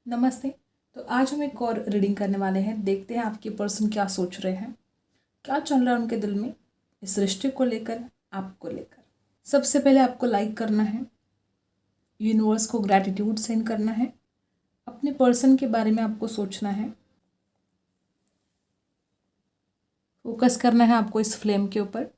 नमस्ते। तो आज हम एक और रीडिंग करने वाले हैं। देखते हैं आपके पर्सन क्या सोच रहे हैं, क्या चल रहा है उनके दिल में इस रिश्ते को लेकर, आपको लेकर। सबसे पहले आपको लाइक करना है, यूनिवर्स को ग्रैटिट्यूड सेंड करना है, अपने पर्सन के बारे में आपको सोचना है, फोकस करना है आपको इस फ्लेम के ऊपर।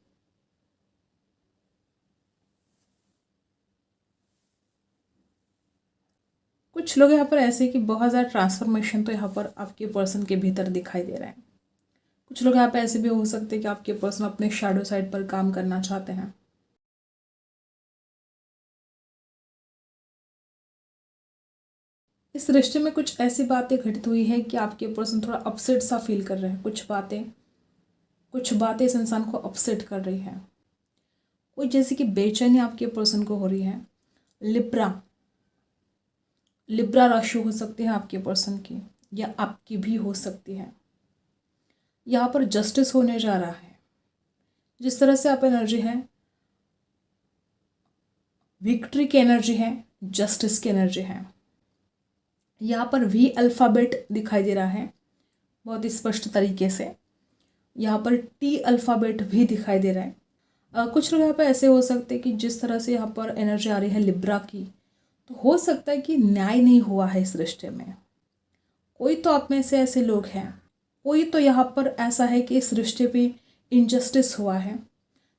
कुछ लोग यहाँ पर ऐसे कि बहुत ज़्यादा ट्रांसफॉर्मेशन तो यहाँ पर आपके पर्सन के भीतर दिखाई दे रहा है। कुछ लोग यहाँ पे ऐसे भी हो सकते हैं कि आपके पर्सन अपने शैडो साइड पर काम करना चाहते हैं। इस रिश्ते में कुछ ऐसी बातें घटित हुई है कि आपके पर्सन थोड़ा अपसेट सा फील कर रहे हैं। कुछ बातें इस इंसान को अपसेट कर रही है। कोई जैसे कि बेचैनी आपके पर्सन को हो रही है। लिब्रा लिब्रा राशि हो सकती है आपके पर्सन की, या आपकी भी हो सकती है। यहाँ पर जस्टिस होने जा रहा है। जिस तरह से आप एनर्जी है, विक्ट्री की एनर्जी है, जस्टिस की एनर्जी है। यहाँ पर वी अल्फ़ाबेट दिखाई दे रहा है बहुत ही स्पष्ट तरीके से। यहाँ पर टी अल्फ़ाबेट भी दिखाई दे रहा है। कुछ लोग यहाँ पर ऐसे हो सकते हैं कि जिस तरह से यहाँ पर एनर्जी आ रही है लिब्रा की, तो हो सकता है कि न्याय नहीं हुआ है इस रिश्ते में। कोई तो आप में से ऐसे लोग हैं, कोई तो यहाँ पर ऐसा है कि इस रिश्ते पे इनजस्टिस हुआ है।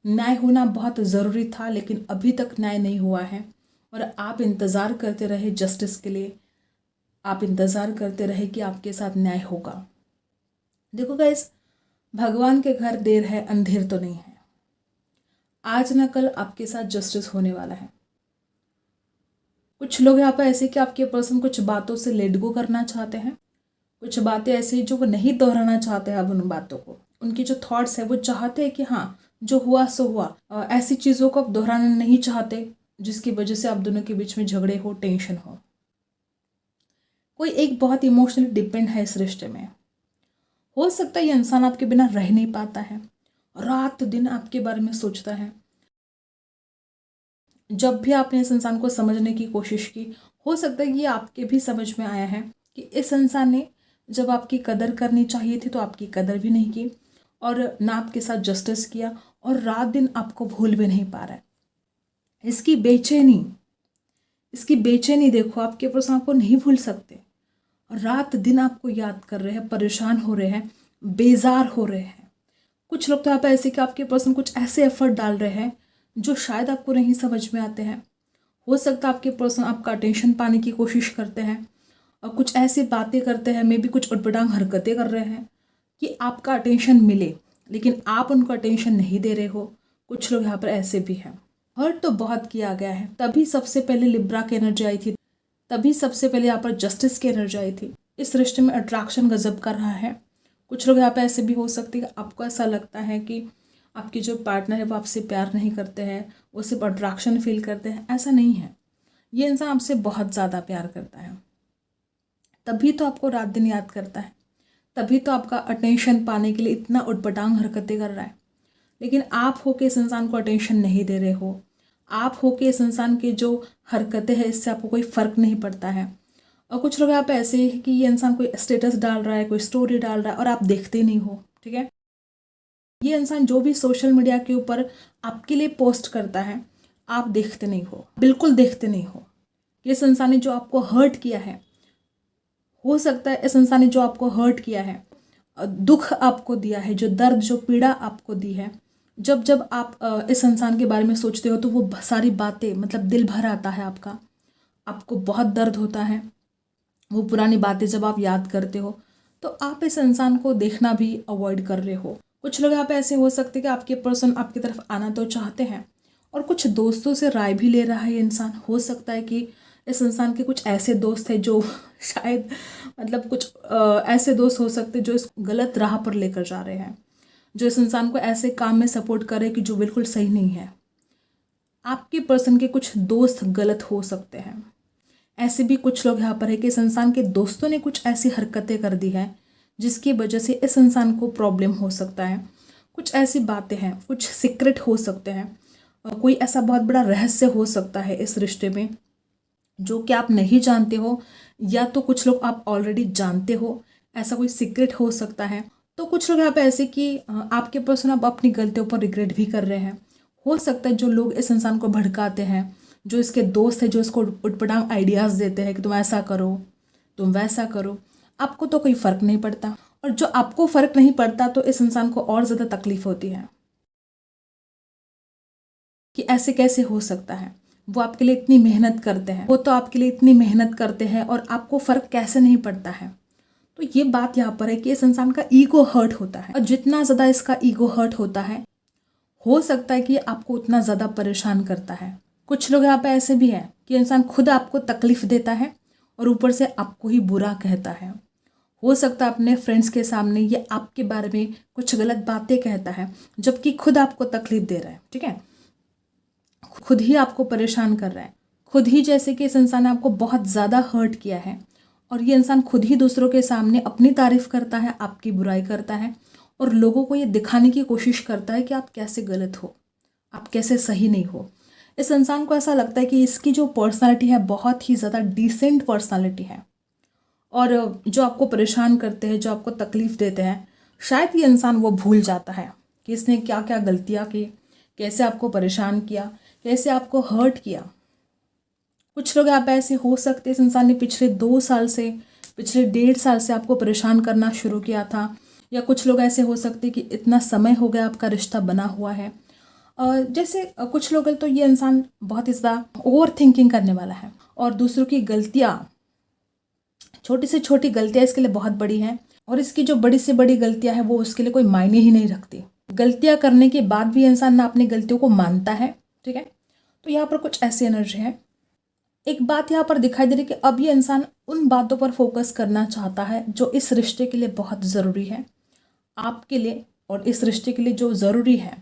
न्याय होना बहुत ज़रूरी था, लेकिन अभी तक न्याय नहीं हुआ है और आप इंतज़ार करते रहे जस्टिस के लिए। आप इंतज़ार करते रहे कि आपके साथ न्याय होगा। देखो गाइस, भगवान के घर देर है अंधेर तो नहीं है। आज ना कल आपके साथ जस्टिस होने वाला है। कुछ लोग यहाँ पर ऐसे कि आपके पर्सन कुछ बातों से लेट गो करना चाहते हैं। कुछ बातें ऐसी जो वो नहीं दोहराना चाहते हैं। अब उन बातों को, उनकी जो थॉट्स है वो चाहते हैं कि हाँ जो हुआ सो हुआ। ऐसी चीज़ों को अब दोहराना नहीं चाहते जिसकी वजह से आप दोनों के बीच में झगड़े हो, टेंशन हो। कोई एक बहुत इमोशनली डिपेंड है इस रिश्ते में। हो सकता है ये इंसान आपके बिना रह नहीं पाता है, रात दिन आपके बारे में सोचता है। जब भी आपने इस इंसान को समझने की कोशिश की, हो सकता है ये आपके भी समझ में आया है कि इस इंसान ने जब आपकी कदर करनी चाहिए थी तो आपकी कदर भी नहीं की, और ना आपके साथ जस्टिस किया, और रात दिन आपको भूल भी नहीं पा रहा है। इसकी बेचैनी देखो, आपके पर्सन आपको नहीं भूल सकते, रात दिन आपको याद कर रहे हैं, परेशान हो रहे हैं, बेजार हो रहे हैं। कुछ लोग तो आप ऐसे कि आपके पर्सन कुछ ऐसे एफर्ट डाल रहे हैं जो शायद आपको नहीं समझ में आते हैं। हो सकता है आपके पर्सन आपका अटेंशन पाने की कोशिश करते हैं और कुछ ऐसी बातें करते हैं, मे बी कुछ उटपटांग हरकतें कर रहे हैं कि आपका अटेंशन मिले, लेकिन आप उनको अटेंशन नहीं दे रहे हो। कुछ लोग यहाँ पर ऐसे भी हैं। हर्ट तो बहुत किया गया है, तभी सबसे पहले लिब्रा की एनर्जी आई थी, तभी सबसे पहले यहाँ पर जस्टिस की एनर्जी आई थी। इस रिश्ते में अट्रैक्शन गजब कर रहा है। कुछ लोग यहाँ पे ऐसे भी हो सकते हैं कि आपको ऐसा लगता है कि आपके जो पार्टनर है वो आपसे प्यार नहीं करते हैं, वो सिर्फ अट्रैक्शन फील करते हैं। ऐसा नहीं है, ये इंसान आपसे बहुत ज़्यादा प्यार करता है, तभी तो आपको रात दिन याद करता है, तभी तो आपका अटेंशन पाने के लिए इतना उटपटांग हरकतें कर रहा है। लेकिन आप हो के इस इंसान को अटेंशन नहीं दे रहे हो। आप हो के इस इंसान की जो हरकतें हैं इससे आपको कोई फ़र्क नहीं पड़ता है। और कुछ लोग आप ऐसे ही कि ये इंसान कोई स्टेटस डाल रहा है, कोई स्टोरी डाल रहा है और आप देखते नहीं हो। ठीक है, ये इंसान जो भी सोशल मीडिया के ऊपर आपके लिए पोस्ट करता है आप देखते नहीं हो, बिल्कुल देखते नहीं हो। इस इंसान ने जो आपको हर्ट किया है, हो सकता है इस इंसान ने जो आपको हर्ट किया है, दुख आपको दिया है, जो दर्द जो पीड़ा आपको दी है, जब जब आप इस इंसान के बारे में सोचते हो तो वो सारी बातें मतलब दिल भर आता है आपको बहुत दर्द होता है। वो पुरानी बातें जब आप याद करते हो तो आप इस इंसान को देखना भी अवॉइड कर रहे हो। कुछ लोग यहाँ पे ऐसे हो सकते हैं कि आपके पर्सन आपकी तरफ आना तो चाहते हैं और कुछ दोस्तों से राय भी ले रहा है ये इंसान। हो सकता है कि इस इंसान के कुछ ऐसे दोस्त हैं जो शायद मतलब कुछ ऐसे दोस्त हो सकते हैं जो इस गलत राह पर लेकर जा रहे हैं, जो इस इंसान को ऐसे काम में सपोर्ट कर रहे हैं कि जो बिल्कुल सही नहीं है। आपके पर्सन के कुछ दोस्त गलत हो सकते हैं। ऐसे भी कुछ लोग यहाँ पर है कि इस इंसान के दोस्तों ने कुछ ऐसी हरकतें कर दी हैं जिसकी वजह से इस इंसान को प्रॉब्लम हो सकता है। कुछ ऐसी बातें हैं, कुछ सीक्रेट हो सकते हैं, कोई ऐसा बहुत बड़ा रहस्य हो सकता है इस रिश्ते में जो कि आप नहीं जानते हो, या तो कुछ लोग आप ऑलरेडी जानते हो, ऐसा कोई सीक्रेट हो सकता है। तो कुछ लोग यहाँ पे ऐसे कि आपके पर्सन अब अपनी गलतियों पर रिग्रेट भी कर रहे हैं। हो सकता है जो लोग इस इंसान को भड़काते हैं, जो इसके दोस्त है, जो इसको उटपटांग आइडियाज़ देते हैं कि तुम ऐसा करो, तुम वैसा करो, आपको तो कोई फ़र्क नहीं पड़ता। और जो आपको फ़र्क नहीं पड़ता तो इस इंसान को और ज़्यादा तकलीफ़ होती है कि ऐसे कैसे हो सकता है। वो आपके लिए इतनी मेहनत करते हैं, वो तो आपके लिए इतनी मेहनत करते हैं और आपको फ़र्क कैसे नहीं पड़ता है। तो ये बात यहाँ पर है कि इस इंसान का ईगो हर्ट होता है, और जितना ज़्यादा इसका ईगो हर्ट होता है, हो सकता है कि आपको उतना ज़्यादा परेशान करता है। कुछ लोग यहाँ पे ऐसे भी हैं कि इंसान खुद आपको तकलीफ़ देता है और ऊपर से आपको ही बुरा कहता है। हो सकता है अपने फ्रेंड्स के सामने ये आपके बारे में कुछ गलत बातें कहता है, जबकि खुद आपको तकलीफ़ दे रहा है, ठीक है, खुद ही आपको परेशान कर रहा है। खुद ही जैसे कि इस इंसान ने आपको बहुत ज़्यादा हर्ट किया है, और ये इंसान खुद ही दूसरों के सामने अपनी तारीफ़ करता है, आपकी बुराई करता है, और लोगों को ये दिखाने की कोशिश करता है कि आप कैसे गलत हो, आप कैसे सही नहीं हो। इस इंसान को ऐसा लगता है कि इसकी जो पर्सनालिटी है बहुत ही ज़्यादा डिसेंट पर्सनालिटी है, और जो आपको परेशान करते हैं, जो आपको तकलीफ़ देते हैं, शायद ये इंसान वो भूल जाता है कि इसने क्या क्या गलतियाँ की, कैसे आपको परेशान किया, कैसे आपको हर्ट किया। कुछ लोग आप ऐसे हो सकते हैं इस इंसान ने पिछले 2 साल से, पिछले 1.5 साल से आपको परेशान करना शुरू किया था, या कुछ लोग ऐसे हो सकते हैं कि इतना समय हो गया आपका रिश्ता बना हुआ है। जैसे कुछ लोग तो ये इंसान बहुत ही ज़्यादा ओवर थिंकिंग करने वाला है, और दूसरों की गलतियाँ, छोटी से छोटी गलतियाँ इसके लिए बहुत बड़ी हैं, और इसकी जो बड़ी से बड़ी गलतियाँ हैं वो उसके लिए कोई मायने ही नहीं रखती। गलतियाँ करने के बाद भी इंसान ना अपनी गलतियों को मानता है, ठीक है। तो यहाँ पर कुछ ऐसी एनर्जी है। एक बात यहाँ पर दिखाई दे रही है कि अब ये इंसान उन बातों पर फोकस करना चाहता है जो इस रिश्ते के लिए बहुत ज़रूरी है, आपके लिए, और इस रिश्ते के लिए जो ज़रूरी है।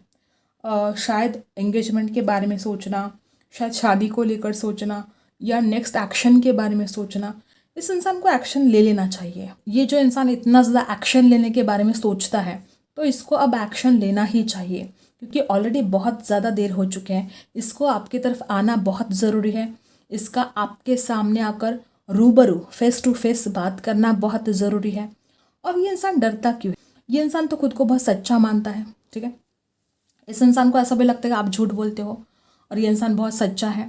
शायद एंगेजमेंट के बारे में सोचना, शायद शादी को लेकर सोचना, या नेक्स्ट एक्शन के बारे में सोचना। इस इंसान को एक्शन ले लेना चाहिए। ये जो इंसान इतना ज़्यादा एक्शन लेने के बारे में सोचता है, तो इसको अब एक्शन लेना ही चाहिए, क्योंकि ऑलरेडी बहुत ज़्यादा देर हो चुके हैं। इसको आपकी तरफ आना बहुत ज़रूरी है। इसका आपके सामने आकर रूबरू, फेस टू फेस बात करना बहुत ज़रूरी है। और ये इंसान डरता क्यों है? ये इंसान तो खुद को बहुत सच्चा मानता है, ठीक है। इस इंसान को ऐसा भी लगता है कि आप झूठ बोलते हो, और ये इंसान बहुत सच्चा है।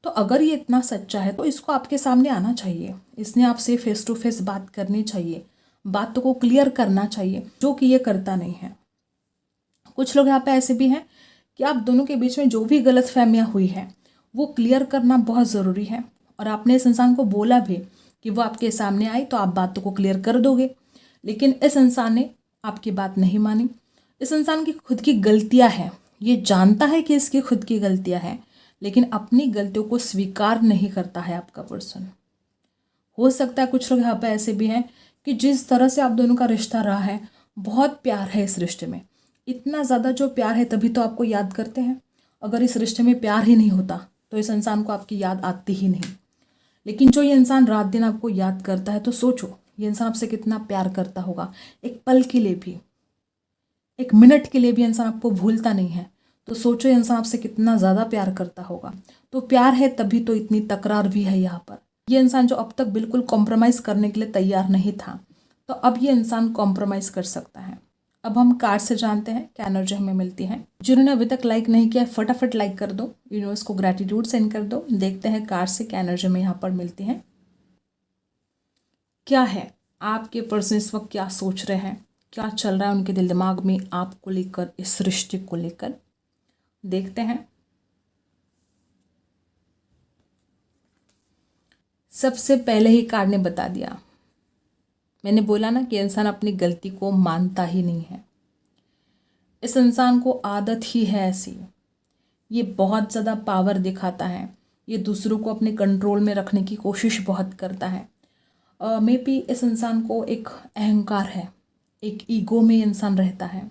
तो अगर ये इतना सच्चा है तो इसको आपके सामने आना चाहिए, इसने आपसे फेस टू फेस बात करनी चाहिए, बातों को क्लियर करना चाहिए, जो कि ये करता नहीं है। कुछ लोग यहाँ पे ऐसे भी हैं कि आप दोनों के बीच में जो भी गलतफहमियाँ हुई है वो क्लियर करना बहुत ज़रूरी है, और आपने इस इंसान को बोला भी कि वो आपके सामने आई तो आप बातों को क्लियर कर दोगे, लेकिन इस इंसान ने आपकी बात नहीं मानी। इस इंसान की खुद की गलतियाँ हैं, ये जानता है कि इसकी खुद की गलतियाँ हैं, लेकिन अपनी गलतियों को स्वीकार नहीं करता है आपका पर्सन। हो सकता है कुछ लोग यहाँ पे ऐसे भी हैं कि जिस तरह से आप दोनों का रिश्ता रहा है, बहुत प्यार है इस रिश्ते में, इतना ज़्यादा जो प्यार है तभी तो आपको याद करते हैं। अगर इस रिश्ते में प्यार ही नहीं होता तो इस इंसान को आपकी याद आती ही नहीं। लेकिन जो ये इंसान रात दिन आपको याद करता है, तो सोचो ये इंसान आपसे कितना प्यार करता होगा। एक पल के लिए भी, एक मिनट के लिए भी इंसान आपको भूलता नहीं है, तो सोचो ये इंसान आपसे कितना ज़्यादा प्यार करता होगा। तो प्यार है तभी तो इतनी तकरार भी है यहाँ पर। ये इंसान जो अब तक बिल्कुल कॉम्प्रोमाइज़ करने के लिए तैयार नहीं था, तो अब ये इंसान कॉम्प्रोमाइज़ कर सकता है। अब हम कार्ड से जानते हैं क्या एनर्जी हमें मिलती है। जिन्होंने अभी तक लाइक नहीं किया फटाफट लाइक कर दो, यूनिवर्स को ग्रैटिट्यूड सेंड कर दो। देखते हैं कार्ड से क्या एनर्जी हमें यहाँ पर मिलती है। क्या है आपके पर्सन इस वक्त क्या सोच रहे हैं, क्या चल रहा है उनके दिल दिमाग में आपको लेकर, इस रिश्ते को लेकर, देखते हैं। सबसे पहले ही कार्ड ने बता दिया, मैंने बोला ना कि इंसान अपनी गलती को मानता ही नहीं है। इस इंसान को आदत ही है ऐसी, ये बहुत ज़्यादा पावर दिखाता है, ये दूसरों को अपने कंट्रोल में रखने की कोशिश बहुत करता है। मे बी इस इंसान को एक अहंकार है, एक ईगो में इंसान रहता है।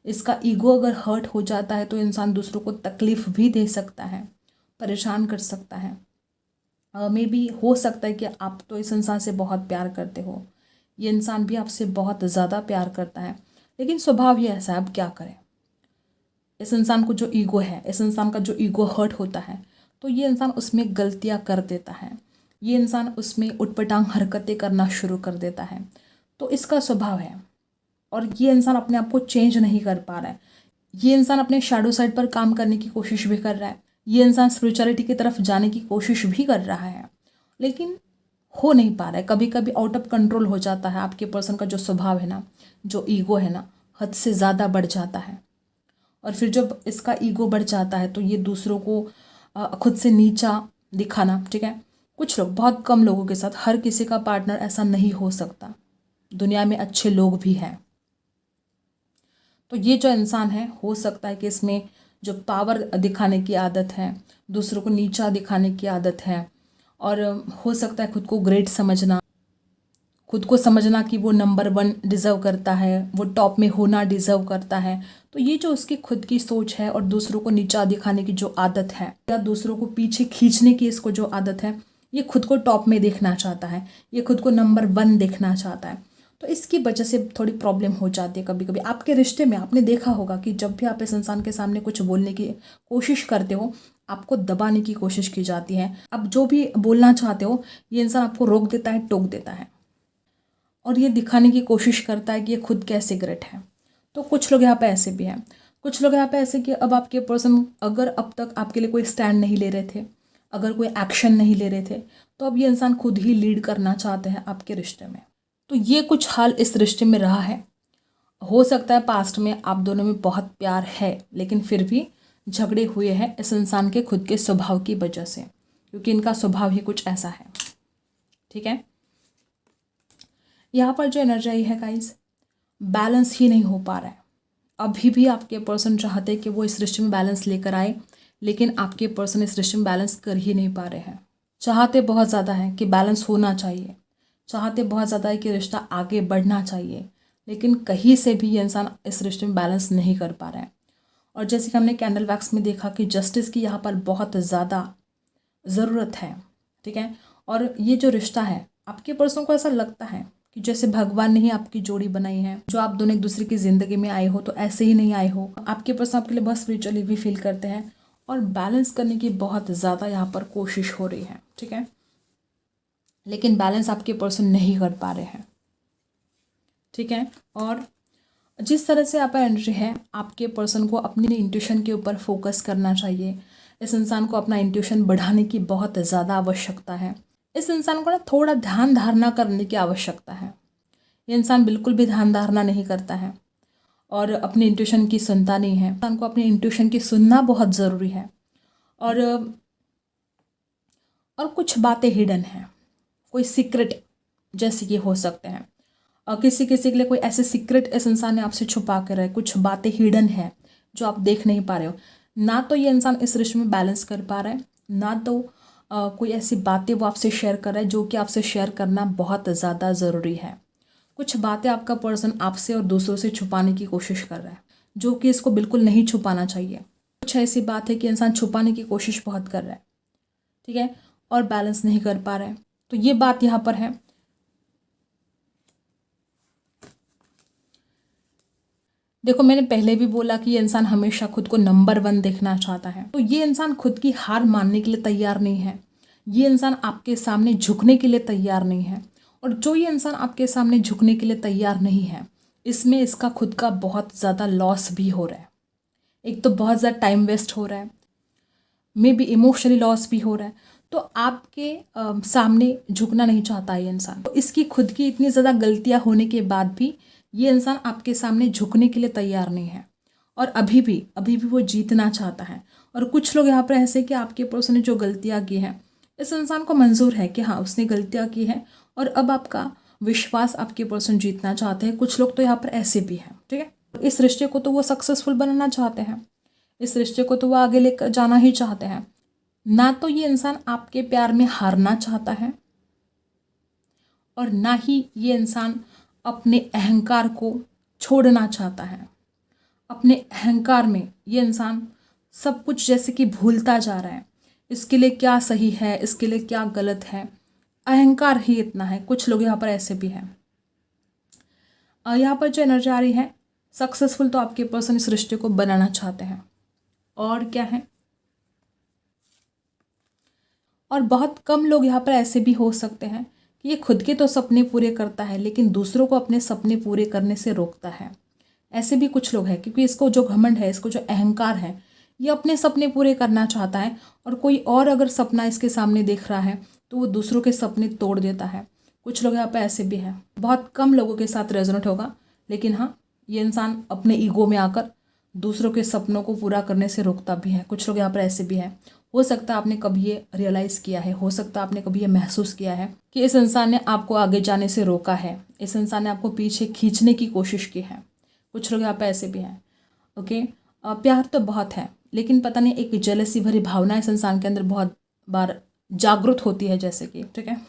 इसका ईगो अगर हर्ट हो जाता है तो इंसान दूसरों को तकलीफ़ भी दे सकता है, परेशान कर सकता है। मे बी हो सकता है कि आप तो इस इंसान से बहुत प्यार करते हो, ये इंसान भी आपसे बहुत ज़्यादा प्यार करता है, लेकिन स्वभाव ये ऐसा है, अब क्या करें। इस इंसान को जो ईगो है, इस इंसान का जो ईगो हर्ट होता है, तो ये इंसान उसमें गलतियाँ कर देता है। ये इंसान उसमें उटपटांग हरकतें करना शुरू कर देता है। तो इसका स्वभाव है और ये इंसान अपने आप को चेंज नहीं कर पा रहा है। ये इंसान अपने शैडो साइड पर काम करने की कोशिश भी कर रहा है। ये इंसान स्पिरिचुअलिटी की तरफ जाने की कोशिश भी कर रहा है, लेकिन हो नहीं पा रहा है। कभी कभी आउट ऑफ कंट्रोल हो जाता है। आपके पर्सन का जो स्वभाव है ना, जो ईगो है ना, हद से ज़्यादा बढ़ जाता है। और फिर जब इसका ईगो बढ़ जाता है तो ये दूसरों को खुद से नीचा दिखाना, ठीक है। कुछ लोग, बहुत कम लोगों के साथ, हर किसी का पार्टनर ऐसा नहीं हो सकता। दुनिया में अच्छे लोग भी हैं। तो ये जो इंसान है, हो सकता है कि इसमें जो पावर दिखाने की आदत है, दूसरों को नीचा दिखाने की आदत है, और हो सकता है खुद को ग्रेट समझना, खुद को समझना कि वो नंबर 1 डिज़र्व करता है, वो टॉप में होना डिज़र्व करता है। तो ये जो उसकी खुद की सोच है और दूसरों को नीचा दिखाने की जो आदत है, या दूसरों को पीछे खींचने की इसको जो आदत है, ये खुद को टॉप में देखना चाहता है, ये खुद को नंबर 1 देखना चाहता है। तो इसकी वजह से थोड़ी प्रॉब्लम हो जाती है कभी कभी आपके रिश्ते में। आपने देखा होगा कि जब भी आप इस इंसान के सामने कुछ बोलने की कोशिश करते हो, आपको दबाने की कोशिश की जाती है। अब जो भी बोलना चाहते हो, ये इंसान आपको रोक देता है, टोक देता है, और ये दिखाने की कोशिश करता है कि ये खुद कैसे ग्रेट है। तो कुछ लोग यहाँ पे ऐसे भी हैं। कुछ लोग यहाँ पे ऐसे कि अब आपके पर्सन अगर अब तक आपके लिए कोई स्टैंड नहीं ले रहे थे, अगर कोई एक्शन नहीं ले रहे थे, तो अब ये इंसान खुद ही लीड करना चाहते हैं आपके रिश्ते में। तो ये कुछ हाल इस रिश्ते में रहा है। हो सकता है पास्ट में आप दोनों में बहुत प्यार है, लेकिन फिर भी झगड़े हुए हैं इस इंसान के खुद के स्वभाव की वजह से, क्योंकि इनका स्वभाव ही कुछ ऐसा है, ठीक है। यहाँ पर जो एनर्जी है गाइस, बैलेंस ही नहीं हो पा रहा है। अभी भी आपके पर्सन चाहते हैं कि वो इस रिश्ते में बैलेंस लेकर आए, लेकिन आपके पर्सन इस रिश्ते में बैलेंस कर ही नहीं पा रहे हैं। चाहते बहुत ज़्यादा है कि बैलेंस होना चाहिए, चाहते बहुत ज़्यादा है कि रिश्ता आगे बढ़ना चाहिए, लेकिन कहीं से भी ये इंसान इस रिश्ते में बैलेंस नहीं कर पा रहा है। और जैसे कि हमने कैंडल वैक्स में देखा कि जस्टिस की यहाँ पर बहुत ज़्यादा ज़रूरत है, ठीक है। और ये जो रिश्ता है, आपके पर्सन को ऐसा लगता है कि जैसे भगवान ने ही आपकी जोड़ी बनाई है, जो आप दोनों एक दूसरे की ज़िंदगी में आए हो तो ऐसे ही नहीं आए हो। आपके पर्सन आपके लिए बहुत स्पिरिचुअली भी फील करते हैं, और बैलेंस करने की बहुत ज़्यादा यहाँ पर कोशिश हो रही है, ठीक है, लेकिन बैलेंस आपके पर्सन नहीं कर पा रहे हैं, ठीक है। और जिस तरह से आपका एनर्जी है, आपके पर्सन को अपनी इंट्यूशन के ऊपर फोकस करना चाहिए। इस इंसान को अपना इंट्यूशन बढ़ाने की बहुत ज़्यादा आवश्यकता है। इस इंसान को ना थोड़ा ध्यान धारणा करने की आवश्यकता है। ये इंसान बिल्कुल भी ध्यान धारणा नहीं करता है और अपनी इंट्यूशन की सुनता नहीं है। इंसान को अपनी इंट्यूशन की सुनना बहुत ज़रूरी है। और कुछ बातें हिडन हैं, कोई सीक्रेट जैसे कि हो सकते हैं, और किसी किसी के लिए कोई ऐसे सीक्रेट इस इंसान ने आपसे छुपा कर रहे, कुछ बातें हिडन है जो आप देख नहीं पा रहे हो। ना तो ये इंसान इस रिश्ते में बैलेंस कर पा रहा है, ना तो कोई ऐसी बातें वो आपसे शेयर कर रहा है जो कि आपसे शेयर करना बहुत ज़्यादा ज़रूरी है। कुछ बातें आपका पर्सन आपसे और दूसरों से छुपाने की कोशिश कर रहा है, जो कि इसको बिल्कुल नहीं छुपाना चाहिए। कुछ ऐसी बात है कि इंसान छुपाने की कोशिश बहुत कर रहा है, ठीक है, और बैलेंस नहीं कर पा रहा है। तो ये बात यहाँ पर है। देखो, मैंने पहले भी बोला कि ये इंसान हमेशा खुद को नंबर 1 देखना चाहता है। तो ये इंसान खुद की हार मानने के लिए तैयार नहीं है। ये इंसान आपके सामने झुकने के लिए तैयार नहीं है। और जो ये इंसान आपके सामने झुकने के लिए तैयार नहीं है, इसमें इसका खुद का बहुत ज़्यादा लॉस भी हो रहा है। एक तो बहुत ज़्यादा टाइम वेस्ट हो रहा है, मे बी इमोशनली लॉस भी हो रहा है। तो आपके सामने झुकना नहीं चाहता ये इंसान। तो इसकी खुद की इतनी ज़्यादा गलतियाँ होने के बाद भी ये इंसान आपके सामने झुकने के लिए तैयार नहीं है, और अभी भी वो जीतना चाहता है। और कुछ लोग यहाँ पर ऐसे कि आपके पर्सन ने जो गलतियाँ की हैं, इस इंसान को मंजूर है कि हाँ उसने गलतियाँ की हैं, और अब आपका विश्वास आपके पर्सन जीतना चाहते हैं। कुछ लोग तो यहाँ पर ऐसे भी हैं, ठीक है। इस रिश्ते को तो वो सक्सेसफुल बनाना चाहते हैं, इस रिश्ते को तो वो आगे लेकर जाना ही चाहते हैं। ना तो ये इंसान आपके प्यार में हारना चाहता है, और ना ही ये इंसान अपने अहंकार को छोड़ना चाहता है। अपने अहंकार में ये इंसान सब कुछ जैसे कि भूलता जा रहा है, इसके लिए क्या सही है, इसके लिए क्या गलत है। अहंकार ही इतना है। कुछ लोग यहाँ पर ऐसे भी हैं। यहाँ पर जो एनर्जी आ रही है, सक्सेसफुल तो आपके पर्सन इस रिश्ते को बनाना चाहते हैं, और क्या है, और बहुत कम लोग यहाँ पर ऐसे भी हो सकते हैं कि ये खुद के तो सपने पूरे करता है लेकिन दूसरों को अपने सपने पूरे करने से रोकता है। ऐसे भी कुछ लोग हैं क्योंकि इसको जो घमंड है, इसको जो अहंकार है, ये अपने सपने पूरे करना चाहता है और कोई और अगर सपना इसके सामने देख रहा है तो वो दूसरों के सपने तोड़ देता है। कुछ लोग यहाँ पे ऐसे भी हैं, बहुत कम लोगों के साथ रेजोनेट होगा, लेकिन हाँ, ये इंसान अपने ईगो में आकर दूसरों के सपनों को पूरा करने से रोकता भी है। कुछ लोग यहाँ पर ऐसे भी हैं। हो सकता है आपने कभी ये रियलाइज़ किया है, हो सकता है आपने कभी ये महसूस किया है कि इस इंसान ने आपको आगे जाने से रोका है, इस इंसान ने आपको पीछे खींचने की कोशिश की है। कुछ लोग यहाँ पे ऐसे भी हैं। ओके, प्यार तो बहुत है लेकिन पता नहीं एक जेलसी भरी भावना इस इंसान के अंदर बहुत बार जागृत होती है, जैसे कि ठीक है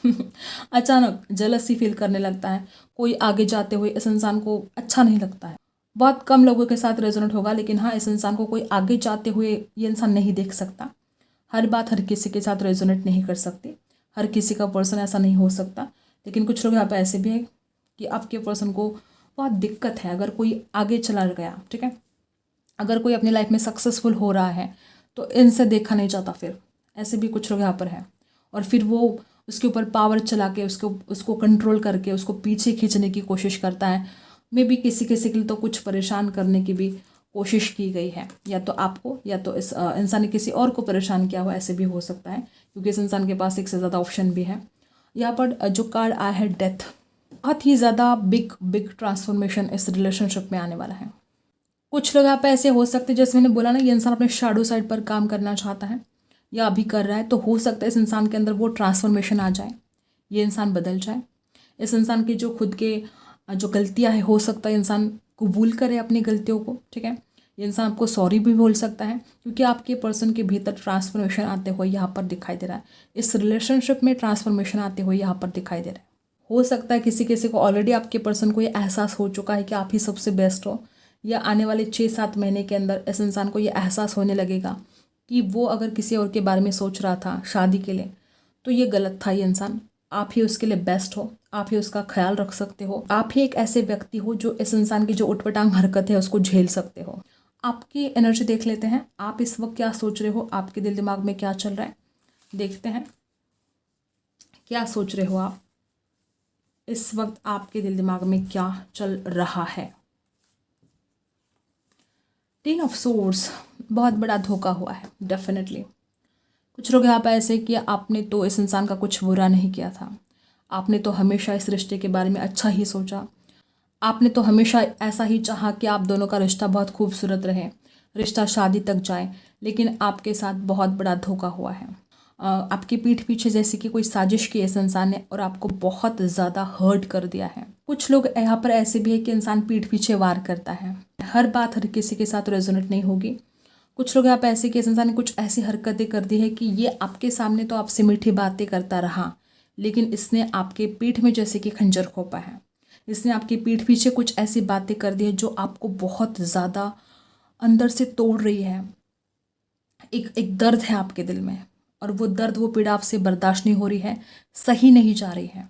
अचानक जेलसी फील करने लगता है। कोई आगे जाते हुए इस इंसान को अच्छा नहीं लगता है। बहुत कम लोगों के साथ रेजोनेट होगा, लेकिन हाँ, इस इंसान को कोई आगे जाते हुए ये इंसान नहीं देख सकता। हर बात हर किसी के साथ रेजोनेट नहीं कर सकती, हर किसी का पर्सन ऐसा नहीं हो सकता। लेकिन कुछ लोग यहाँ पे ऐसे भी है कि आपके पर्सन को बहुत दिक्कत है अगर कोई आगे चला गया, ठीक है, अगर कोई अपनी लाइफ में सक्सेसफुल हो रहा है तो इनसे देखा नहीं जाता। फिर ऐसे भी कुछ लोग यहाँ पर हैं और फिर वो उसके ऊपर पावर चला के उसको कंट्रोल करके उसको पीछे खींचने की कोशिश करता है। मे बी किसी किसी के लिए तो कुछ परेशान करने की भी कोशिश की गई है, या तो आपको या तो इस इंसान ने किसी और को परेशान किया हो, ऐसे भी हो सकता है क्योंकि इस इंसान के पास एक से ज़्यादा ऑप्शन भी है। यहाँ पर जो कार्ड आया है डेथ, बहुत ही ज़्यादा बिग ट्रांसफॉर्मेशन इस रिलेशनशिप में आने वाला है। कुछ लोग यहाँ पे ऐसे हो सकते हैं, जैसे मैंने बोला ना, ये इंसान अपने शैडो साइड पर काम करना चाहता है या अभी कर रहा है, तो हो सकता है इस इंसान के अंदर वो ट्रांसफॉर्मेशन आ जाए, ये इंसान बदल जाए। इस इंसान की जो खुद के जो गलतियाँ है, हो सकता है इंसान कबूल करे अपनी गलतियों को, ठीक है। ये इंसान आपको सॉरी भी बोल सकता है क्योंकि आपके पर्सन के भीतर ट्रांसफॉर्मेशन आते हुए यहाँ पर दिखाई दे रहा है। इस रिलेशनशिप में ट्रांसफॉर्मेशन आते हुए यहाँ पर दिखाई दे रहा है। हो सकता है किसी किसी को ऑलरेडी आपके पर्सन को ये एहसास हो चुका है कि आप ही सबसे बेस्ट हो, या आने वाले 6-7 महीने के अंदर इस इंसान को ये एहसास होने लगेगा कि वो अगर किसी और के बारे में सोच रहा था शादी के लिए तो ये गलत था। ये इंसान, आप ही उसके लिए बेस्ट हो, आप ही उसका ख्याल रख सकते हो, आप ही एक ऐसे व्यक्ति हो जो इस इंसान की जो उटपटांग हरकत है उसको झेल सकते हो। आपकी एनर्जी देख लेते हैं, आप इस वक्त क्या सोच रहे हो, आपके दिल दिमाग में क्या चल रहा है, देखते हैं क्या सोच रहे हो आप इस वक्त, आपके दिल दिमाग में क्या चल रहा है। 10 ऑफ सोर्ड्स, बहुत बड़ा धोखा हुआ है डेफिनेटली। कुछ लोग यहाँ पर ऐसे कि आपने तो इस इंसान का कुछ बुरा नहीं किया था, आपने तो हमेशा इस रिश्ते के बारे में अच्छा ही सोचा, आपने तो हमेशा ऐसा ही चाहा कि आप दोनों का रिश्ता बहुत खूबसूरत रहे, रिश्ता शादी तक जाए, लेकिन आपके साथ बहुत बड़ा धोखा हुआ है। आपकी पीठ पीछे जैसे कि कोई साजिश की इस इंसान ने और आपको बहुत ज़्यादा हर्ट कर दिया है। कुछ लोग यहाँ पर ऐसे भी है कि इंसान पीठ पीछे वार करता है, हर बात हर किसी के साथ रेजोनेट नहीं होगी। कुछ लोग यहाँ पे ऐसे कि इस इंसान ने कुछ ऐसी हरकतें कर दी है कि ये आपके सामने तो आपसे मीठी बातें करता रहा, लेकिन इसने आपके पीठ में जैसे कि खंजर खोपा है। इसने आपकी पीठ पीछे कुछ ऐसी बातें कर दी है जो आपको बहुत ज़्यादा अंदर से तोड़ रही है। एक दर्द है आपके दिल में और वो दर्द, वो पीड़ा आपसे बर्दाश्त नहीं हो रही है, सही नहीं जा रही है।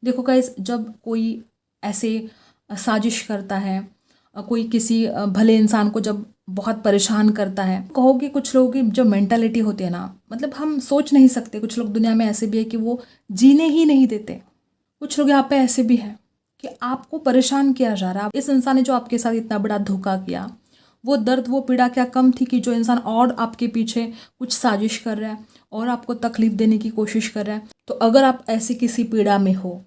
देखो गाइस, जब कोई ऐसे साजिश करता है, कोई किसी भले इंसान को जब बहुत परेशान करता है, कहोगे कुछ लोगों की जो मेंटालिटी होती है ना, मतलब हम सोच नहीं सकते। कुछ लोग दुनिया में ऐसे भी है कि वो जीने ही नहीं देते। कुछ लोग यहाँ पे ऐसे भी है कि आपको परेशान किया जा रहा है। इस इंसान ने जो आपके साथ इतना बड़ा धोखा किया, वो दर्द, वो पीड़ा क्या कम थी कि जो इंसान और आपके पीछे कुछ साजिश कर रहा है और आपको तकलीफ देने की कोशिश कर रहा है। तो अगर आप ऐसी किसी पीड़ा में हो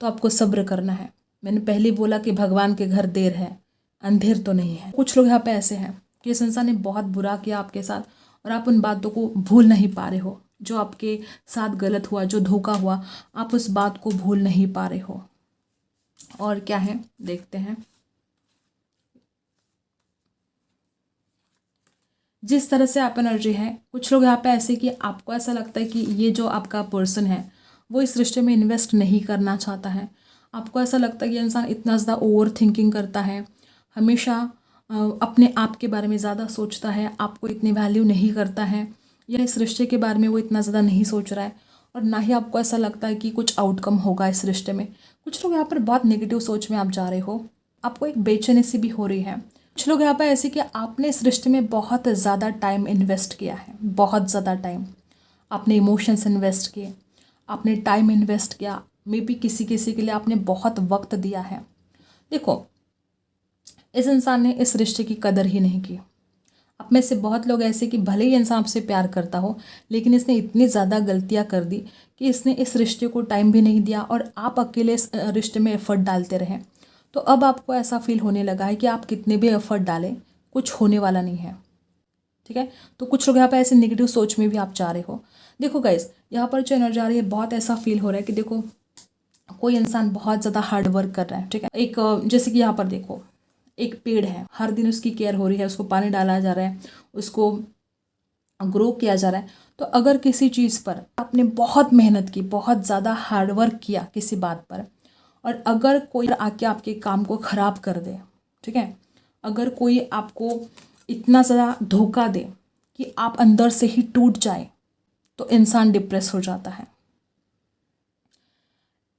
तो आपको सब्र करना है। मैंने पहले बोला कि भगवान के घर देर है, अंधेर तो नहीं है। कुछ लोग यहाँ पे ऐसे हैं कि इस इंसान ने बहुत बुरा किया आपके साथ और आप उन बातों को भूल नहीं पा रहे हो। जो आपके साथ गलत हुआ, जो धोखा हुआ, आप उस बात को भूल नहीं पा रहे हो। और क्या है देखते हैं। जिस तरह से आप एनर्जी है, कुछ लोग यहाँ पे ऐसे कि आपको ऐसा लगता है कि ये जो आपका पर्सन है वो इस रिश्ते में इन्वेस्ट नहीं करना चाहता है। आपको ऐसा लगता है कि इंसान इतना ज़्यादा ओवर थिंकिंग करता है, हमेशा अपने आप के बारे में ज़्यादा सोचता है, आपको इतनी वैल्यू नहीं करता है, या इस रिश्ते के बारे में वो इतना ज़्यादा नहीं सोच रहा है, और ना ही आपको ऐसा लगता है कि कुछ आउटकम होगा इस रिश्ते में। कुछ लोग यहाँ पर बहुत नेगेटिव सोच में आप जा रहे हो, आपको एक बेचैनी सी भी हो रही है। कुछ लोग यहाँ पर ऐसे कि आपने इस रिश्ते में बहुत ज़्यादा टाइम इन्वेस्ट किया है, बहुत ज़्यादा टाइम। आपने इमोशंस इन्वेस्ट किए, आपने टाइम इन्वेस्ट किया, मे बी किसी किसी के लिए आपने बहुत वक्त दिया है। देखो, इस इंसान ने इस रिश्ते की कदर ही नहीं की। आप में से बहुत लोग ऐसे कि भले ही इंसान आपसे प्यार करता हो, लेकिन इसने इतनी ज़्यादा गलतियां कर दी कि इसने इस रिश्ते को टाइम भी नहीं दिया और आप अकेले इस रिश्ते में एफर्ट डालते रहे। तो अब आपको ऐसा फील होने लगा है कि आप कितने भी एफर्ट डालें कुछ होने वाला नहीं है। ठीक है, तो कुछ लोग यहाँ पर ऐसे नेगेटिव सोच में भी आप जा रहे हो। देखो गाइस, यहाँ पर जो एनर्जी आ रही है, बहुत ऐसा फील हो रहा है कि देखो कोई इंसान बहुत ज़्यादा हार्ड वर्क कर रहा है। ठीक है, एक जैसे कि यहाँ पर देखो, एक पेड़ है, हर दिन उसकी केयर हो रही है, उसको पानी डाला जा रहा है, उसको ग्रो किया जा रहा है। तो अगर किसी चीज़ पर आपने बहुत मेहनत की, बहुत ज़्यादा हार्डवर्क किया किसी बात पर, और अगर कोई आके आपके काम को ख़राब कर दे, ठीक है, अगर कोई आपको इतना ज़्यादा धोखा दे कि आप अंदर से ही टूट जाए, तो इंसान डिप्रेस हो जाता है,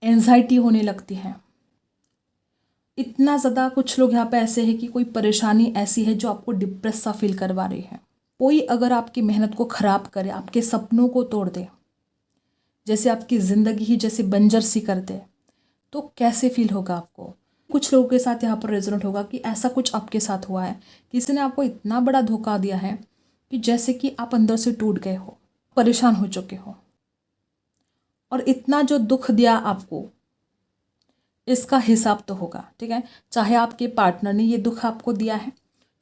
एंजाइटी होने लगती है। इतना ज़्यादा कुछ लोग यहाँ पे ऐसे हैं कि कोई परेशानी ऐसी है जो आपको डिप्रेस सा फील करवा रही है। कोई अगर आपकी मेहनत को ख़राब करे, आपके सपनों को तोड़ दे, जैसे आपकी ज़िंदगी ही जैसे बंजर सी कर दे, तो कैसे फील होगा आपको। कुछ लोगों के साथ यहाँ पर रेजोनेट होगा कि ऐसा कुछ आपके साथ हुआ है, किसी ने आपको इतना बड़ा धोखा दिया है कि जैसे कि आप अंदर से टूट गए हो, परेशान हो चुके हो, और इतना जो दुख दिया आपको, इसका हिसाब तो होगा। ठीक है, चाहे आपके पार्टनर ने ये दुख आपको दिया है,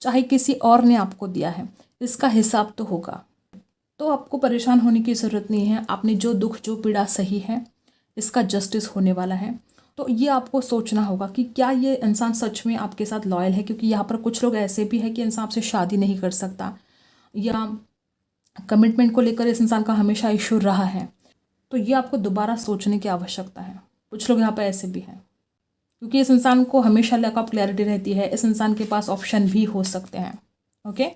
चाहे किसी और ने आपको दिया है, इसका हिसाब तो होगा। तो आपको परेशान होने की ज़रूरत नहीं है। आपने जो दुख, जो पीड़ा सही है, इसका जस्टिस होने वाला है। तो ये आपको सोचना होगा कि क्या ये इंसान सच में आपके साथ लॉयल है, क्योंकि यहाँ पर कुछ लोग ऐसे भी हैं कि इंसान आपसे शादी नहीं कर सकता, या कमिटमेंट को लेकर इस इंसान का हमेशा इशू रहा है। तो ये आपको दोबारा सोचने की आवश्यकता है। कुछ लोग यहाँ पर ऐसे भी हैं क्योंकि इस इंसान को हमेशा लैक ऑफ क्लैरिटी रहती है, इस इंसान के पास ऑप्शन भी हो सकते हैं। ओके,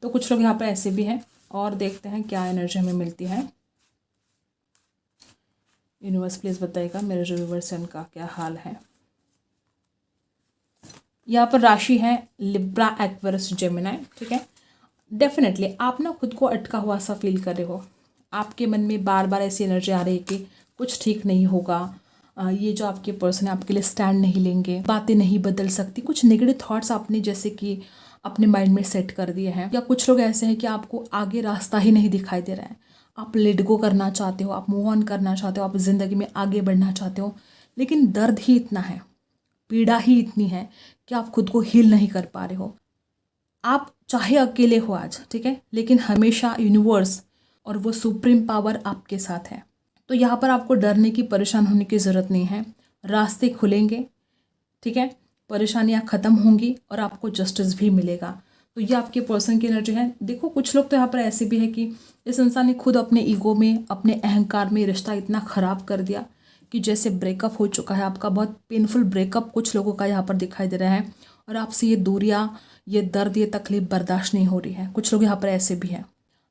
तो कुछ लोग यहाँ पर ऐसे भी हैं। और देखते हैं क्या एनर्जी हमें मिलती है। यूनिवर्स प्लीज़ बताइएगा मेरे जो व्यूअर्स हैं उनका क्या हाल है। यहाँ पर राशि है लिब्रा, एक्वेरियस, जेमिनी। ठीक है, डेफिनेटली आप ना खुद को अटका हुआ सा फील कर रहे हो। आपके मन में बार बार ऐसी एनर्जी आ रही है कि कुछ ठीक नहीं होगा, ये जो आपके पर्सन है आपके लिए स्टैंड नहीं लेंगे, बातें नहीं बदल सकती। कुछ नेगेटिव थॉट्स आपने जैसे कि अपने माइंड में सेट कर दिए हैं, या कुछ लोग ऐसे हैं कि आपको आगे रास्ता ही नहीं दिखाई दे रहा है। आप लेट गो करना चाहते हो, आप मूव ऑन करना चाहते हो, आप ज़िंदगी में आगे बढ़ना चाहते हो, लेकिन दर्द ही इतना है, पीड़ा ही इतनी है कि आप खुद को हील नहीं कर पा रहे हो। आप चाहे अकेले हो आज, ठीक है, लेकिन हमेशा यूनिवर्स और वो सुप्रीम पावर आपके साथ है। तो यहाँ पर आपको डरने की, परेशान होने की ज़रूरत नहीं है। रास्ते खुलेंगे, ठीक है, परेशानियाँ ख़त्म होंगी और आपको जस्टिस भी मिलेगा। तो ये आपके पर्सन की एनर्जी है। देखो कुछ लोग तो यहाँ पर ऐसे भी है कि इस इंसान ने खुद अपने ईगो में, अपने अहंकार में रिश्ता इतना ख़राब कर दिया कि जैसे ब्रेकअप हो चुका है आपका, बहुत पेनफुल ब्रेकअप कुछ लोगों का यहाँ पर दिखाई दे रहा है, और आपसे ये दूरियाँ, ये दर्द, ये तकलीफ बर्दाश्त नहीं हो रही है। कुछ लोग यहाँ पर ऐसे भी हैं।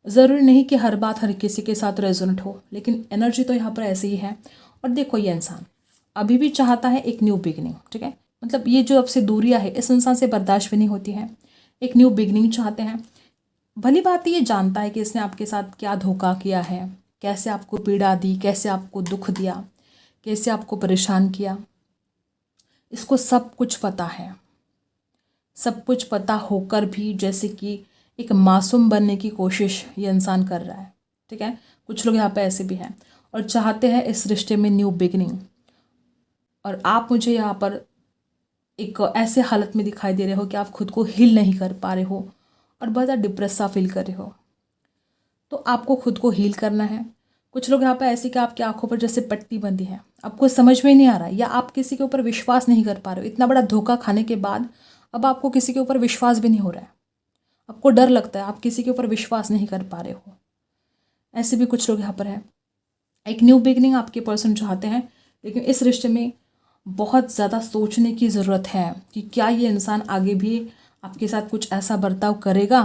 ज़रूरी नहीं कि हर बात हर किसी के साथ रेजोनेट हो, लेकिन एनर्जी तो यहाँ पर ऐसे ही है। और देखो ये इंसान अभी भी चाहता है एक न्यू बिगनिंग। ठीक है, मतलब ये जो आपसे दूरियां है इस इंसान से बर्दाश्त भी नहीं होती है। एक न्यू बिगनिंग चाहते हैं। भली बात ये जानता है कि इसने आपके साथ क्या धोखा किया है, कैसे आपको पीड़ा दी, कैसे आपको दुख दिया, कैसे आपको परेशान किया। इसको सब कुछ पता है। सब कुछ पता होकर भी जैसे कि एक मासूम बनने की कोशिश ये इंसान कर रहा है। ठीक है, कुछ लोग यहाँ पे ऐसे भी हैं और चाहते हैं इस रिश्ते में न्यू बिगनिंग। और आप मुझे यहाँ पर एक ऐसे हालत में दिखाई दे रहे हो कि आप खुद को हील नहीं कर पा रहे हो और बहुत ज़्यादा डिप्रेस सा फील कर रहे हो। तो आपको खुद को हील करना है। कुछ लोग यहाँ पे ऐसे कि आपकी आंखों पर जैसे पट्टी बंधी है, आपको समझ में नहीं आ रहा, या आप किसी के ऊपर विश्वास नहीं कर पा रहे हो। इतना बड़ा धोखा खाने के बाद अब आपको किसी के ऊपर विश्वास भी नहीं हो रहा है, आपको डर लगता है, आप किसी के ऊपर विश्वास नहीं कर पा रहे हो। ऐसे भी कुछ लोग यहाँ पर हैं। एक न्यू बिगनिंग आपके पर्सन चाहते हैं, लेकिन इस रिश्ते में बहुत ज़्यादा सोचने की ज़रूरत है कि क्या ये इंसान आगे भी आपके साथ कुछ ऐसा बर्ताव करेगा,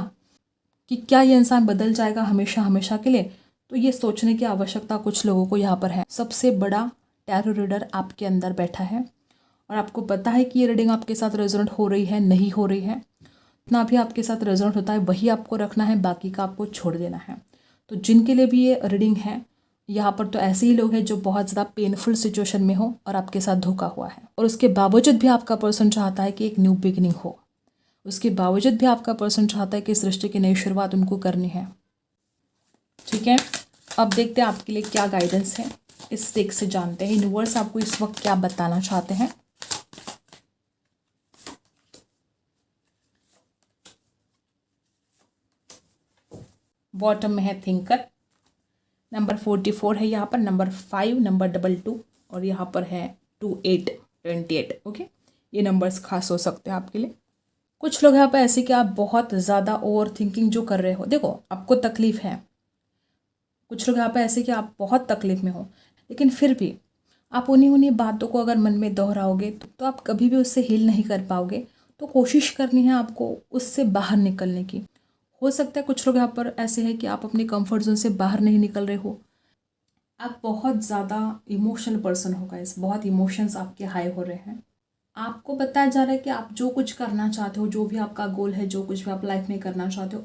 कि क्या ये इंसान बदल जाएगा हमेशा हमेशा के लिए। तो ये सोचने की आवश्यकता कुछ लोगों को यहाँ पर है। सबसे बड़ा टैरो रीडर आपके अंदर बैठा है और आपको पता है कि ये रीडिंग आपके साथ रेजोनेट हो रही है, नहीं हो रही है। इतना भी आपके साथ रेजोनेट होता है वही आपको रखना है, बाकी का आपको छोड़ देना है। तो जिनके लिए भी ये रीडिंग है, यहाँ पर तो ऐसे ही लोग हैं जो बहुत ज़्यादा पेनफुल सिचुएशन में हो और आपके साथ धोखा हुआ है, और उसके बावजूद भी आपका पर्सन चाहता है कि एक न्यू बिगिनिंग हो। उसके बावजूद भी आपका पर्सन चाहता है कि सृष्टि की नई शुरुआत उनको करनी है। ठीक है, अब देखते हैं आपके लिए क्या गाइडेंस है। इस डेक से जानते हैं यूनिवर्स आपको इस वक्त क्या बताना चाहते हैं। बॉटम में है थिंकर, नंबर 44 है यहाँ पर, नंबर 5, नंबर 22 और यहाँ पर है 28। ओके, ये नंबर्स खास हो सकते हैं आपके लिए। कुछ लोग यहाँ पर ऐसे कि आप बहुत ज़्यादा ओवर थिंकिंग जो कर रहे हो, देखो आपको तकलीफ है। कुछ लोग यहाँ पर ऐसे कि आप बहुत तकलीफ में हो, लेकिन फिर भी आप उन्हीं बातों को अगर मन में दोहराओगे तो आप कभी भी उससे हील नहीं कर पाओगे। तो कोशिश करनी है आपको उससे बाहर निकलने की। हो सकता है कुछ लोग यहाँ पर ऐसे हैं कि आप अपने कंफर्ट जोन से बाहर नहीं निकल रहे हो। आप बहुत ज़्यादा इमोशनल पर्सन हो गाइस, बहुत इमोशंस आपके हाई हो रहे हैं। आपको बताया जा रहा है कि आप जो कुछ करना चाहते हो, जो भी आपका गोल है, जो कुछ भी आप लाइफ में करना चाहते हो,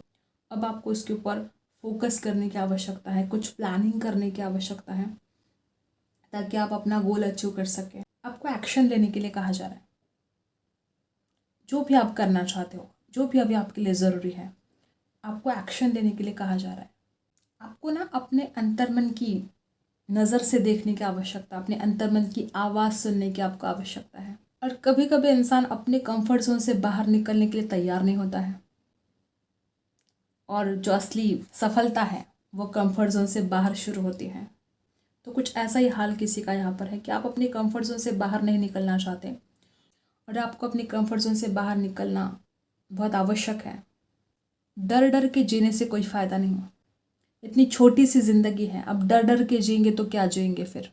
अब आपको उसके ऊपर फोकस करने की आवश्यकता है, कुछ प्लानिंग करने की आवश्यकता है ताकि आप अपना गोल अचीव कर सकें। आपको एक्शन लेने के लिए कहा जा रहा है। जो भी आप करना चाहते हो, जो भी अभी आपके लिए ज़रूरी है, आपको एक्शन लेने के लिए कहा जा रहा है। आपको ना अपने अंतर्मन की नज़र से देखने की आवश्यकता, अपने अंतर्मन की आवाज़ सुनने की आपको आवश्यकता है। और कभी कभी इंसान अपने कंफर्ट जोन से बाहर निकलने के लिए तैयार नहीं होता है, और जो असली सफलता है वो कंफर्ट जोन से बाहर शुरू होती है। तो कुछ ऐसा ही हाल किसी का यहाँ पर है कि आप अपने कंफर्ट जोन से बाहर नहीं निकलना चाहते, और आपको अपने कंफर्ट जोन से बाहर निकलना बहुत आवश्यक है। डर डर के जीने से कोई फ़ायदा नहीं। इतनी छोटी सी ज़िंदगी है, अब डर डर के जिएंगे तो क्या जिएंगे फिर।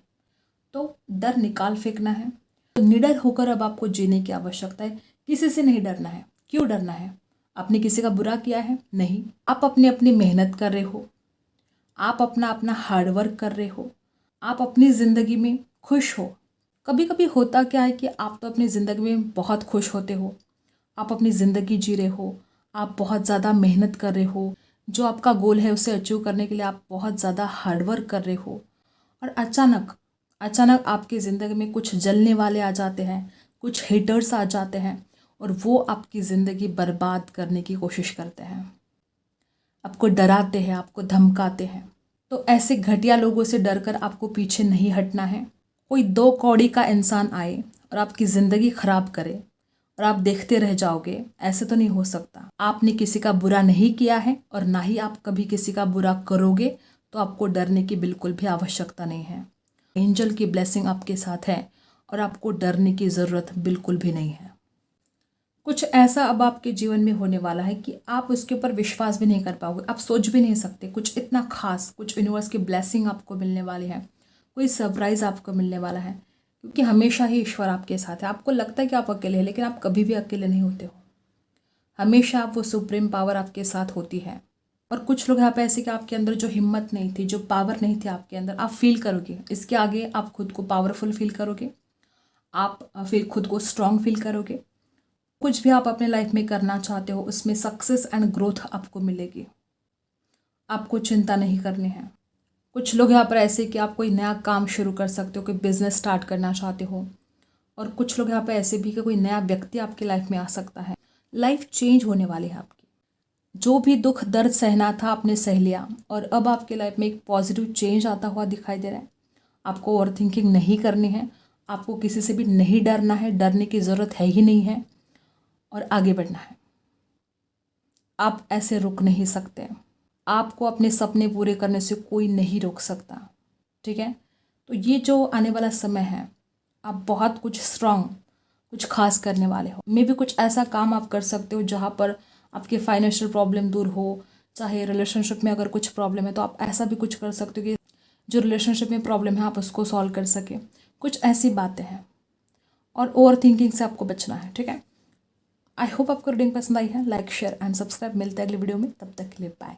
तो डर निकाल फेंकना है। तो निडर होकर अब आपको जीने की आवश्यकता है। किसी से नहीं डरना है। क्यों डरना है? आपने किसी का बुरा किया है? नहीं। आप अपनी मेहनत कर रहे हो, आप अपना हार्डवर्क कर रहे हो, आप अपनी ज़िंदगी में खुश हो। कभी कभी होता क्या है कि आप तो अपनी ज़िंदगी में बहुत खुश होते हो, आप अपनी ज़िंदगी जी रहे हो, आप बहुत ज़्यादा मेहनत कर रहे हो, जो आपका गोल है उसे अचीव करने के लिए आप बहुत ज़्यादा हार्डवर्क कर रहे हो, और अचानक आपकी ज़िंदगी में कुछ जलने वाले आ जाते हैं, कुछ हेटर्स आ जाते हैं, और वो आपकी ज़िंदगी बर्बाद करने की कोशिश करते हैं, आपको डराते हैं, आपको धमकाते हैं। तो ऐसे घटिया लोगों से डरकर आपको पीछे नहीं हटना है। कोई 2 कौड़ी का इंसान आए और आपकी ज़िंदगी खराब करे और आप देखते रह जाओगे, ऐसे तो नहीं हो सकता। आपने किसी का बुरा नहीं किया है और ना ही आप कभी किसी का बुरा करोगे, तो आपको डरने की बिल्कुल भी आवश्यकता नहीं है। एंजल की ब्लेसिंग आपके साथ है और आपको डरने की ज़रूरत बिल्कुल भी नहीं है। कुछ ऐसा अब आपके जीवन में होने वाला है कि आप उसके ऊपर विश्वास भी नहीं कर पाओगे, आप सोच भी नहीं सकते। कुछ इतना खास, कुछ यूनिवर्स की ब्लेसिंग आपको मिलने वाली है, कोई सरप्राइज़ आपको मिलने वाला है, क्योंकि हमेशा ही ईश्वर आपके साथ है। आपको लगता है कि आप अकेले हैं, लेकिन आप कभी भी अकेले नहीं होते हो। हमेशा आप वो सुप्रीम पावर आपके साथ होती है। और कुछ लोग यहाँ पे ऐसे कि आपके अंदर जो हिम्मत नहीं थी, जो पावर नहीं थी आपके अंदर, आप फील करोगे। इसके आगे आप खुद को पावरफुल फील करोगे, आप फिर खुद को स्ट्रांग फील करोगे। कुछ भी आप अपने लाइफ में करना चाहते हो, उसमें सक्सेस एंड ग्रोथ आपको मिलेगी। आपको चिंता नहीं करनी है। कुछ लोग यहाँ पर ऐसे कि आप कोई नया काम शुरू कर सकते हो, कोई बिजनेस स्टार्ट करना चाहते हो। और कुछ लोग यहाँ पर ऐसे भी कि कोई नया व्यक्ति आपकी लाइफ में आ सकता है। लाइफ चेंज होने वाली है आपकी। जो भी दुख दर्द सहना था आपने सह लिया, और अब आपके लाइफ में एक पॉजिटिव चेंज आता हुआ दिखाई दे रहा है। आपको ओवर थिंकिंग नहीं करनी है, आपको किसी से भी नहीं डरना है, डरने की ज़रूरत है ही नहीं है, और आगे बढ़ना है। आप ऐसे रुक नहीं सकते। आपको अपने सपने पूरे करने से कोई नहीं रोक सकता। ठीक है, तो ये जो आने वाला समय है, आप बहुत कुछ स्ट्रांग, कुछ खास करने वाले हो। मे भी कुछ ऐसा काम आप कर सकते हो जहाँ पर आपके फाइनेंशियल प्रॉब्लम दूर हो, चाहे रिलेशनशिप में अगर कुछ प्रॉब्लम है तो आप ऐसा भी कुछ कर सकते हो कि जो रिलेशनशिप में प्रॉब्लम है आप उसको सॉल्व कर सके। कुछ ऐसी बातें हैं, और ओवर थिंकिंग से आपको बचना है। ठीक है, आई होप आपको रीडिंग पसंद आई है। Like, share and subscribe. मिलते हैं अगली वीडियो में, तब तक के लिए बाय।